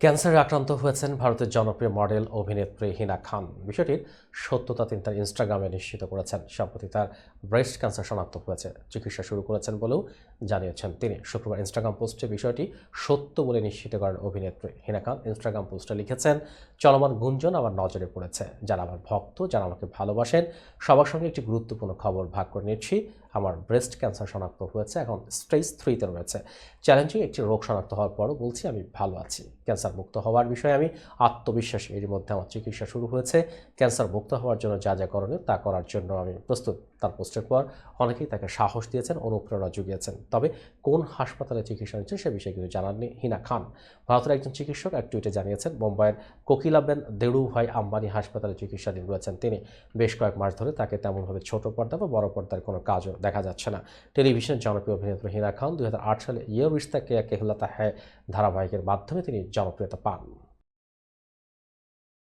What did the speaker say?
ক্যান্সারে আক্রান্ত হয়েছেন ভারতের জনপ্রিয় মডেল অভিনেত্রী হিনা খান। বিষয়টির সত্যতা তিনি তার ইনস্টাগ্রামে নিশ্চিত করেছেন। সম্প্রতি তার ব্রেস্ট ক্যান্সার শনাক্ত হয়েছে, চিকিৎসা শুরু করেছেন বলেও জানিয়েছেন তিনি। শুক্রবার ইনস্টাগ্রাম পোস্টে বিষয়টি সত্য বলে নিশ্চিত করেন অভিনেত্রী হিনা খান। ইনস্টাগ্রাম পোস্টে লিখেছেন, চলমান গুঞ্জন আমার নজরে পড়েছে। যারা আমার ভক্ত, যারা আমাকে ভালোবাসেন, সবার সঙ্গে একটি গুরুত্বপূর্ণ খবর ভাগ করে নিচ্ছি। আমার ব্রেস্ট ক্যান্সার শনাক্ত হয়েছে, এখন স্টেজ 3-তে রয়েছে। চ্যালেঞ্জিং একটি রোগ শনাক্ত হওয়ার পরও বলছি আমি ভালো আছি। ক্যান্সার মুক্ত হওয়ার বিষয়ে আমি আত্মবিশ্বাসী। এর মধ্যে আমার চিকিৎসা শুরু হয়েছে। ক্যান্সার মুক্ত হওয়ার জন্য যা যা করণীয় তা করার জন্য আমি প্রস্তুত। তার পোস্টের পর অনেকেই তাকে সাহস দিয়েছেন, অনুপ্রেরণা জুগিয়েছেন। তবে কোন হাসপাতালে চিকিৎসা নিচ্ছেন সে বিষয়ে কিন্তু জানাননি হিনা খান। ভারতের একজন চিকিৎসক এক টুইটে জানিয়েছেন, মুম্বাইয়ের কোকিলাবেন দেড়ুভাই আম্বানি হাসপাতালে চিকিৎসাধীন রয়েছেন তিনি। বেশ কয়েক মাস ধরে তাকে তেমনভাবে ছোট পর্দা বা বড় পর্দার কোনো কাজও দেখা যাচ্ছে না। টেলিভিশনের জনপ্রিয় অভিনেত্রী হিনা খান 2008 সালে ইয়ে রিশতা কে কেহলাতা হ্যায় ধারাবাহিকের মাধ্যমে তিনি জনপ্রিয়তা পান।